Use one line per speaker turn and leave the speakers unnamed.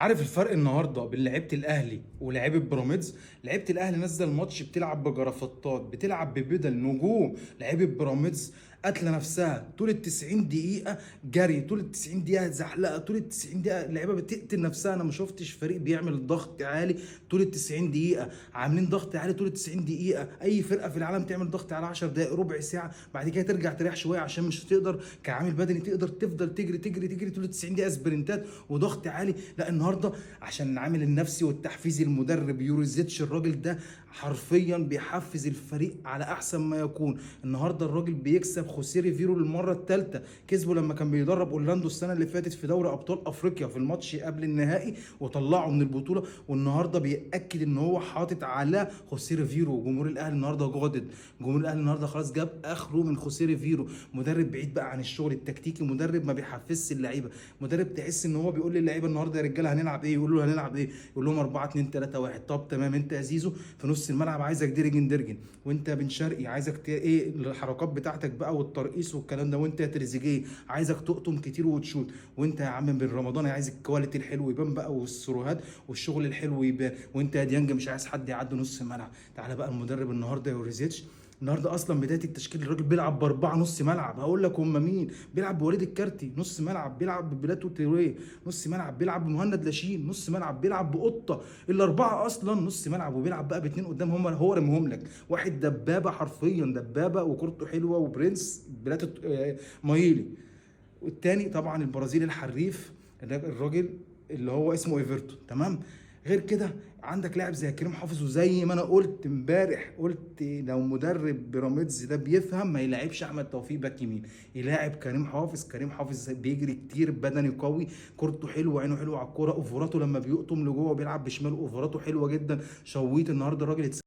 عارف الفرق النهارده بين لعيبه الاهلي ولاعيبه بيراميدز؟ لعيبه الاهلي نازله الماتش بتلعب بجرافطات، بتلعب ببدل نجوم. لعيبه بيراميدز قاتله نفسها طول ال 90 دقيقه، جري طول ال 90 دقيقه، زحلقه طول ال 90 دقيقه. اللعيبه بتقتل نفسها. انا ما شفتش فريق بيعمل ضغط عالي طول ال 90 دقيقه. عاملين ضغط عالي طول ال 90 دقيقه. اي فرقه في العالم تعمل ضغط على 10 دقائق، ربع ساعه، بعد كده ترجع تريح شويه عشان مش هتقدر كعامل بدني تقدر تفضل تجري تجري تجري طول ال 90 دقيقه سبرنتات وضغط عالي. لا النهارده عشان العامل النفسي والتحفيزي، المدرب يوريزيتش الراجل ده حرفيا بيحفز الفريق على احسن ما يكون. النهارده الراجل بيكسب خوسيه ريفيرو للمره الثالثه. كسبه لما كان بيدرب اورلاندو السنه اللي فاتت في دوري ابطال افريقيا في الماتش قبل النهائي وطلعه من البطوله، والنهارده بياكد ان هو حاطط على خوسيه ريفيرو. جمهور الاهلي النهارده جادد. جمهور الاهلي النهارده خلاص جاب اخره من خوسيه ريفيرو. مدرب بعيد بقى عن الشغل التكتيكي، مدرب ما بيحفزش اللعيبه. مدرب تحس ان هو بيقول للعيبه النهارده يا رجاله هنلعب ايه، يقولوا له هنلعب ايه، يقول لهم 4 2 3 1. طب تمام، انت يا زيزو في نص الملعب عايزك درجن درجن، وانت يا بن شرقي عايزك ايه الحركات بتاعتك بقى والترقيص والكلام ده، وانت يا تريزيجيه عايزك تقطم كتير وتشوت، وانت يا عم بن رمضان عايز الكواليتي الحلو يبان بقى والسروهات والشغل الحلو يبان، وانت يا ديانج مش عايز حد يعدي نص الملعب. تعالى بقى المدرب النهارده يوريزيتش. النهارده اصلا بدايه التشكيل الراجل بيلعب باربعه نص ملعب. هقول لك هم مين بيلعب: بوليد الكارتي نص ملعب، بيلعب ببلاتو تيوريه نص ملعب، بيلعب بمهند لاشين نص ملعب، بيلعب بقطه. الاربعه اصلا نص ملعب، وبيلعب بقى باثنين قدام. هم هو رميهم لك واحد دبابه، حرفيا دبابه، وكورته حلوه، وبرنس بلاتو مايلي. والتاني طبعا البرازيلي الحريف، الراجل اللي هو اسمه ايفرتون. تمام. غير كده عندك لاعب زي كريم حافظ. وزي ما انا قلت امبارح، قلت لو مدرب بيراميدز ده بيفهم ما يلاعبش احمد توفيق باك يمين، يلاعب كريم حافظ. كريم حافظ بيجري كتير، بدني قوي، كورته حلوه، عينه حلوه على الكوره، اوفراته لما بيقطم لجوه بيلعب بشماله اوفراته حلوه جدا. شويت النهارده الراجل